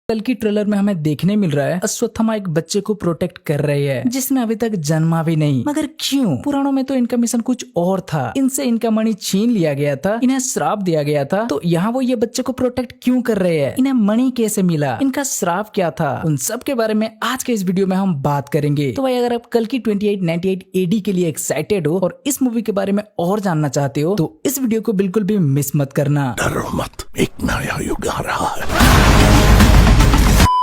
कल की ट्रेलर में हमें देखने मिल रहा है अश्वत्थामा एक बच्चे को प्रोटेक्ट कर रही है जिसने अभी तक जन्मा भी नहीं। मगर क्यों? पुराणों में तो इनका मिशन कुछ और था, इनसे इनका मणि छीन लिया गया था, इन्हें श्राप दिया गया था। तो यहाँ वो ये बच्चे को प्रोटेक्ट क्यों कर रहे हैं? इन्हें मणि कैसे मिला? इनका श्राप क्या था? उन सब के बारे में आज के इस वीडियो में हम बात करेंगे। तो भाई अगर आप कल की 2898 AD के लिए एक्साइटेड हो और इस मूवी के बारे में और जानना चाहते हो तो इस वीडियो को बिल्कुल भी मिस मत करना। डरो मत, एक नया युग आ रहा है।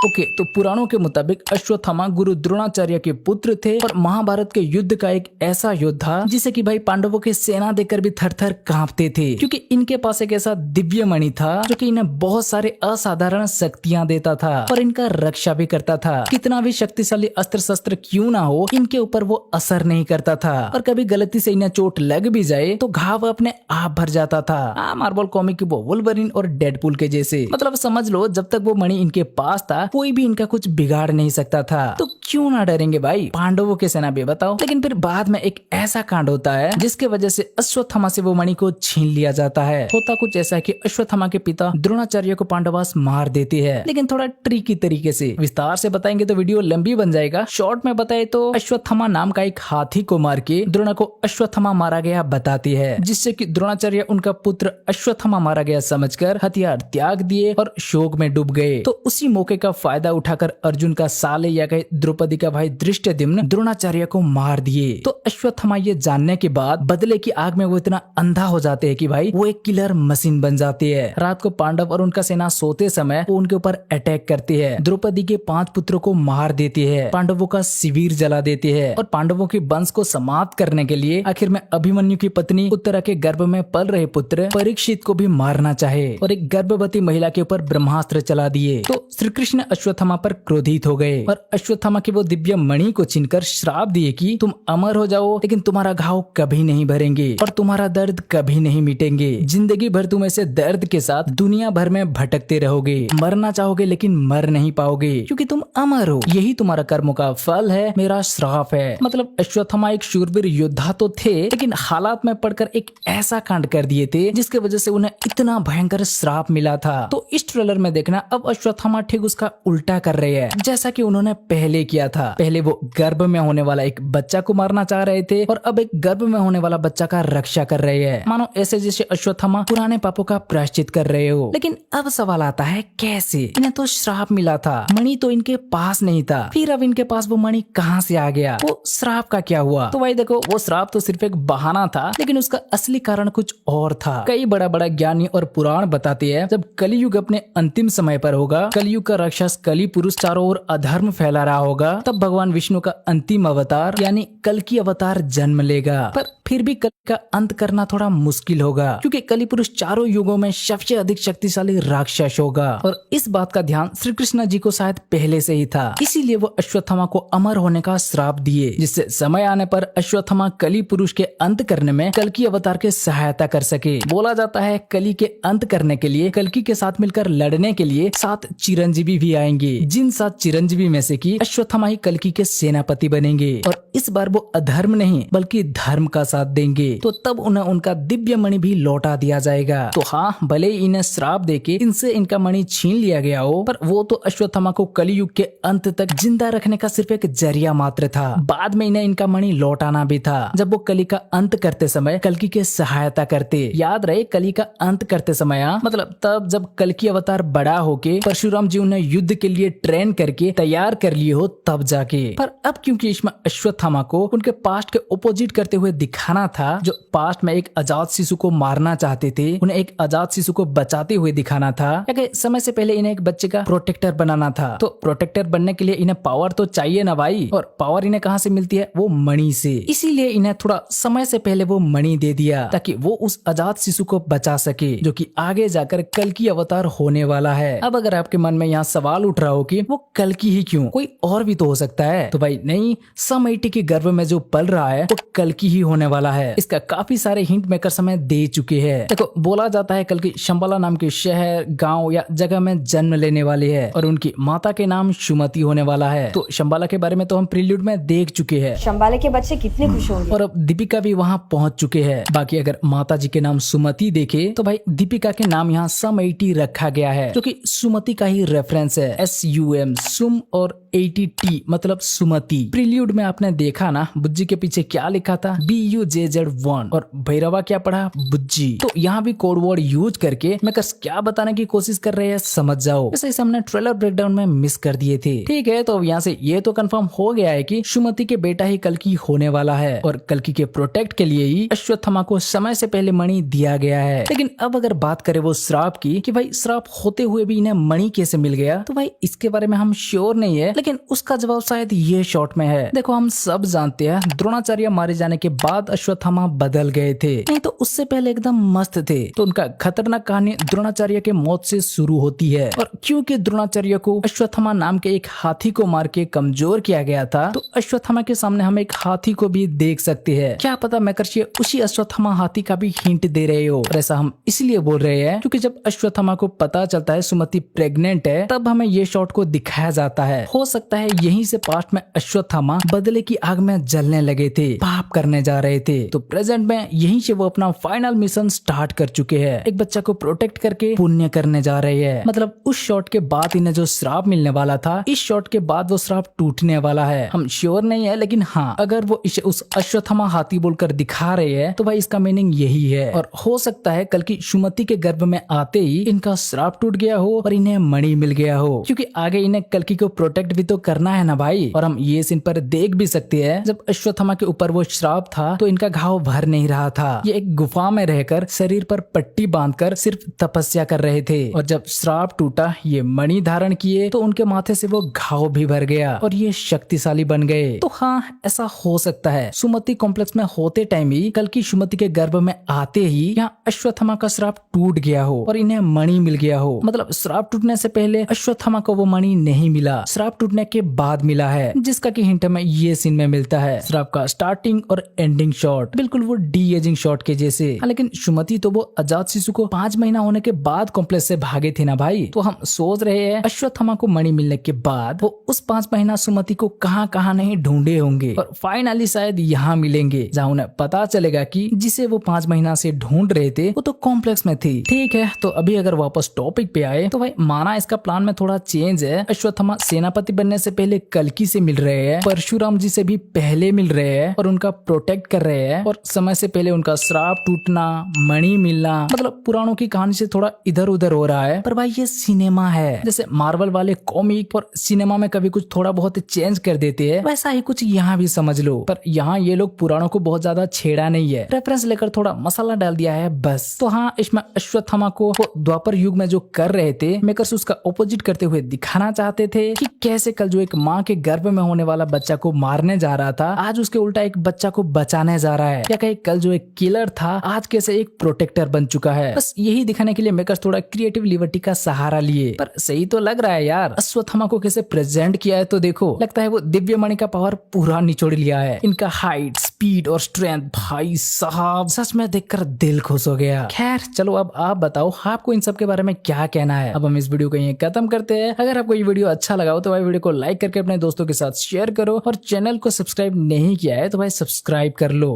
ओके, तो पुराणों के मुताबिक अश्वत्थामा गुरु द्रोणाचार्य के पुत्र थे और महाभारत के युद्ध का एक ऐसा योद्धा जिसे कि भाई पांडवों की सेना देखकर भी थर थर कांपते थे, क्योंकि इनके पास एक ऐसा दिव्य मणि था जो कि इन्हें बहुत सारे असाधारण शक्तियां देता था और इनका रक्षा भी करता था। कितना भी शक्तिशाली अस्त्र शस्त्र क्यों ना हो, इनके ऊपर वो असर नहीं करता था और कभी गलती से इन्हें चोट लग भी जाए तो घाव अपने आप भर जाता था। मार्वल कॉमिक वो वुल्वरीन और डेडपूल के जैसे। मतलब समझ लो जब तक वो मणि इनके पास था कोई भी इनका कुछ बिगाड़ नहीं सकता था। तो क्यों ना डरेंगे भाई पांडवों के सेना भी, बताओ। लेकिन फिर बाद में एक ऐसा कांड होता है जिसके वजह से अश्वत्थामा से वो मणि को छीन लिया जाता है। होता कुछ ऐसा है कि अश्वत्थामा के पिता द्रोणाचार्य को पांडवास मार देते हैं, लेकिन थोड़ा ट्रिकी तरीके से। विस्तार से बताएंगे तो वीडियो लंबी बन जाएगा। शॉर्ट में बताए तो अश्वत्थामा नाम का एक हाथी को मार के द्रोण को अश्वत्थामा मारा गया बताती है, जिससे कि द्रोणाचार्य उनका पुत्र अश्वत्थामा मारा गया समझकर हथियार त्याग दिए और शोक में डूब गए। तो उसी मौके का फायदा उठाकर अर्जुन का साले या कहे द्रौपदी का भाई धृष्टद्युम्न द्रोणाचार्य को मार दिए। तो अश्वत्थामा ये जानने के बाद बदले की आग में वो इतना अंधा हो जाते हैं कि भाई वो एक किलर मशीन बन जाती है। रात को पांडव और उनका सेना सोते समय वो उनके ऊपर अटैक करती है, द्रौपदी के 5 पुत्रों को मार देती है, पांडवों का शिविर जला देती है और पांडवों के वंश को समाप्त करने के लिए आखिर में अभिमन्यु की पत्नी उत्तरा के गर्भ में पल रहे पुत्र परीक्षित को भी मारना चाहे और एक गर्भवती महिला के ऊपर ब्रह्मास्त्र चला दिए। तो श्री कृष्ण अश्वत्थामा पर क्रोधित हो गए और अश्वत्थामा की वो दिव्य मणि को छीनकर श्राप दिए कि तुम अमर हो जाओ लेकिन तुम्हारा घाव कभी नहीं भरेंगे और तुम्हारा दर्द कभी नहीं मिटेंगे। जिंदगी भर तुम ऐसे दर्द के साथ दुनिया भर में भटकते रहोगे, मरना चाहोगे लेकिन मर नहीं पाओगे क्योंकि तुम अमर हो। यही तुम्हारा कर्मों का फल है, मेरा श्राप है। मतलब अश्वत्थामा एक शूरवीर योद्धा तो थे, लेकिन हालात में पड़कर एक ऐसा कांड कर दिए थे जिसके वजह से उन्हें इतना भयंकर श्राप मिला था। तो इस ट्रेलर में देखना अब अश्वत्थामा ठीक उसका उल्टा कर रहे हैं जैसा कि उन्होंने पहले किया था। पहले वो गर्भ में होने वाला एक बच्चा को मारना चाह रहे थे और अब एक गर्भ में होने वाला बच्चा का रक्षा कर रहे हैं, मानो ऐसे जैसे अश्वत्थामा पुराने पापों का प्रायश्चित कर रहे हो। लेकिन अब सवाल आता है कैसे? इन्हें तो श्राप मिला था, मणि तो इनके पास नहीं था, फिर अब इनके पास वो मणि कहाँ से आ गया? वो श्राप का क्या हुआ? तो भाई देखो, वो श्राप तो सिर्फ एक बहाना था, लेकिन उसका असली कारण कुछ और था। कई बड़ा बड़ा ज्ञानी और पुराण बताते हैं जब कलियुग अपने अंतिम समय पर होगा, कलियुग का राक्षस कली पुरुष चारों ओर अधर्म फैला रहा होगा, तब भगवान विष्णु का अंतिम अवतार यानी कल की अवतार जन्म लेगा। पर फिर भी कल का अंत करना थोड़ा मुश्किल होगा क्योंकि कली पुरुष चारों युगों में सबसे अधिक शक्तिशाली राक्षस होगा और इस बात का ध्यान श्री कृष्ण जी को शायद पहले से ही था। इसीलिए वो अश्वत्थामा को अमर होने का श्राप दिए, जिससे समय आने पर अश्वत्थामा कली पुरुष के अंत करने में कल की अवतार की सहायता कर सके। बोला जाता है कली के अंत करने के लिए कल्कि के साथ मिलकर लड़ने के लिए 7 चिरंजीवी भी आएंगे, जिन 7 चिरंजीवी में से कि अश्वत्थामा ही कल्कि के सेनापति बनेंगे और इस बार वो अधर्म नहीं बल्कि धर्म का साथ देंगे। तो तब उन्हें उनका दिव्य मणि भी लौटा दिया जाएगा। तो हाँ, भले ही इन्हें श्राप देके इनसे इनका मणि छीन लिया गया हो, पर वो तो अश्वत्थामा को कलियुग के अंत तक जिंदा रखने का सिर्फ एक जरिया मात्र था। बाद में इन्हें इनका मणि लौटाना भी था जब वो कली का अंत करते समय कल्कि के सहायता करते। याद रहे, कली का अंत करते समय, मतलब तब जब कल्कि अवतार बड़ा होके परशुराम जी उन्हें युद्ध के लिए ट्रेन करके तैयार कर लिए हो तब जाके। पर अब क्योंकि इसमें अश्वत्थामा को उनके पास्ट के ओपोजिट करते हुए दिखाना था, जो पास्ट में एक अजात शिशु को मारना चाहते थे, उन्हें एक अजात शिशु को बचाते हुए दिखाना था, या कि समय से पहले इन्हें एक बच्चे का प्रोटेक्टर बनाना था। तो प्रोटेक्टर बनने के लिए इन्हें पावर तो चाहिए ना भाई, और पावर इन्हें कहाँ से मिलती है? वो मणि से। इसीलिए इन्हें थोड़ा समय से पहले वो मणि दे दिया ताकि वो उस अजात शिशु को बचा सके, जो कि आगे जाकर कल्कि अवतार होने वाला है। अब अगर आपके मन में यहाँ सवाल उठ रहा हो कि वो कल्कि ही क्यों, कोई और भी तो हो सकता है, तो भाई नहीं, समईटी के गर्भ में जो पल रहा है वो कल्कि ही होने वाला है। इसका काफी सारे हिंट मेकर समय दे चुके हैं। देखो, बोला जाता है कल्कि शंबाला नाम के शहर, गांव या जगह में जन्म लेने वाले हैं और उनकी माता के नाम सुमति होने वाला है। तो शंबाला के बारे में तो हम प्रील्यूड में देख चुके हैं। शंबाला के बच्चे कितने खुश होंगे। और अब दीपिका भी वहाँ पहुँच चुके हैं। बाकी अगर माता जी के नाम सुमति देखे तो भाई दीपिका के नाम यहाँ समईटी रखा गया है, जो कि सुमति का ही रेफरेंस है। है, SUM, सुम, और ATT मतलब सुमति। प्रील्यूड में आपने देखा ना बुज्जी के पीछे क्या लिखा था, BUJZ1, और भैरवा क्या पढ़ा, बुज्जी। तो यहाँ भी कोड वर्ड यूज करके मेकर्स क्या बताने की कोशिश कर रहे हैं समझ जाओ। वैसे इसे हमने ट्रेलर ब्रेकडाउन में मिस कर दिए थे। ठीक है, तो यहाँ से ये तो कंफर्म हो गया है कि सुमति के बेटा ही कल्कि होने वाला है, और कल्कि के प्रोटेक्ट के लिए ही अश्वत्थामा को समय से पहले मणि दिया गया है। लेकिन अब अगर बात करें वो श्राप की कि भाई श्राप होते हुए भी इन्हें मणि कैसे मिल गया, तो भाई इसके बारे में हम श्योर नहीं है, लेकिन उसका जवाब शायद ये शॉर्ट में है। देखो हम सब जानते हैं द्रोणाचार्य मारे जाने के बाद अश्वत्थामा बदल गए थे, नहीं तो उससे पहले एकदम मस्त थे। तो उनका खतरनाक कहानी द्रोणाचार्य के मौत से शुरू होती है, और क्योंकि द्रोणाचार्य को अश्वत्थामा नाम के एक हाथी को मार के कमजोर किया गया था, तो अश्वत्थामा के सामने हम एक हाथी को भी देख सकते हैं। क्या पता मेकर्स ये उसी अश्वत्थामा हाथी का भी हिंट दे रहे हो। और ऐसा हम इसलिए बोल रहे हैं क्योंकि जब अश्वत्थामा को पता चलता है सुमति प्रेग्नेंट है, तब हमें ये शॉट को दिखाया जाता है। हो सकता है यहीं से पास्ट में अश्वत्थामा बदले की आग में जलने लगे थे, पाप करने जा रहे थे, तो प्रेजेंट में यहीं से वो अपना फाइनल मिशन स्टार्ट कर चुके हैं। एक बच्चा को प्रोटेक्ट करके पुण्य करने जा रहे हैं। मतलब उस शॉट के बाद इन्हें जो श्राप मिलने वाला था, इस शॉट के बाद वो श्राप टूटने वाला है। हम श्योर नहीं है, लेकिन हाँ अगर वो इसे उस अश्वत्थामा हाथी बोलकर दिखा रहे हैं तो भाई इसका मीनिंग यही है। और हो सकता है कल की सुमति के गर्भ में आते ही इनका श्राप टूट गया हो और इन्हें मणि मिल गया हो, क्योंकि आगे इन्हें कल्कि को प्रोटेक्ट भी तो करना है ना भाई। और हम ये सीन पर देख भी सकते हैं, जब अश्वत्थामा के ऊपर वो श्राप था तो इनका घाव भर नहीं रहा था। ये एक गुफा में रहकर शरीर पर पट्टी बांधकर सिर्फ तपस्या कर रहे थे, और जब श्राप टूटा ये मणि धारण किए तो उनके माथे से वो घाव भी भर गया और ये शक्तिशाली बन गए। तो हाँ ऐसा हो सकता है सुमति कॉम्प्लेक्स में होते टाइम ही कल की सुमति के गर्भ में आते ही यहाँ अश्वत्थामा का श्राप टूट गया हो और इन्हें मणि मिल गया हो। मतलब श्राप टूटने से पहले अश्वत्थामा को वो मणि नहीं मिला, श्राप टूटने के बाद मिला है, जिसका की हिंट हमें ये सीन में मिलता है। श्राप का स्टार्टिंग और एंडिंग शॉट बिल्कुल वो डी एजिंग शॉट के जैसे। लेकिन सुमति तो वो अजात शिशु को 5 महीना होने के बाद कॉम्प्लेक्स से भागे थे ना भाई। तो हम सोच रहे हैं अश्वत्थामा को मणि मिलने के बाद वो उस 5 महीना सुमति को कहाँ नहीं ढूंढे होंगे, और फाइनली शायद यहाँ मिलेंगे जहाँ उन्हें पता चलेगा कि जिसे वो 5 महीना से ढूंढ रहे थे वो तो कॉम्प्लेक्स में थी। ठीक है, तो अभी अगर वापस टॉपिक पे आए तो भाई माना इसका प्लान में थोड़ा चेंज है। अश्वत्थामा सेनापति बनने से पहले कल्कि से मिल रहे हैं, परशुराम जी से भी पहले मिल रहे हैं और उनका प्रोटेक्ट कर रहे हैं, और समय से पहले उनका श्राप टूटना, मणि मिलना, मतलब पुराणों की कहानी से थोड़ा इधर उधर हो रहा है। पर भाई ये सिनेमा है, जैसे मार्वल वाले कॉमिक और सिनेमा में कभी कुछ थोड़ा बहुत चेंज कर देते हैं, वैसा ही कुछ यहाँ भी समझ लो। पर यहाँ ये लोग पुराणों को बहुत ज्यादा छेड़ा नहीं है, रेफरेंस लेकर थोड़ा मसाला डाल दिया है बस। तो हाँ इसमें अश्वत्थामा को वो द्वापर युग में जो कर रहे थे मेकर्स उसका ऑपोजिट करते हुए दिखाना चाहते थे कि कैसे कल जो एक माँ के गर्भ में होने वाला बच्चा को मारने जा रहा था, आज उसके उल्टा एक बच्चा को बचाने जा रहा है, या कहीं कल जो एक किलर था आज कैसे एक प्रोटेक्टर बन चुका है। बस यही दिखाने के लिए मेकर्स थोड़ा क्रिएटिव लिबर्टी का सहारा लिए। पर सही तो लग रहा है यार, अश्वत्थामा को कैसे प्रेजेंट किया है तो देखो, लगता है वो दिव्य मणि का पावर पूरा निचोड़ लिया है। इनका हाइट, स्पीड और स्ट्रेंथ भाई साहब सच में देखकर दिल खुश हो गया। खैर चलो अब आप बताओ आपको इन सब के बारे में क्या कहना है। अब हम इस वीडियो को यहीं खत्म करते हैं। अगर आपको ये वीडियो अच्छा लगा हो तो भाई वीडियो को लाइक करके अपने दोस्तों के साथ शेयर करो, और चैनल को सब्सक्राइब नहीं किया है तो भाई सब्सक्राइब कर लो।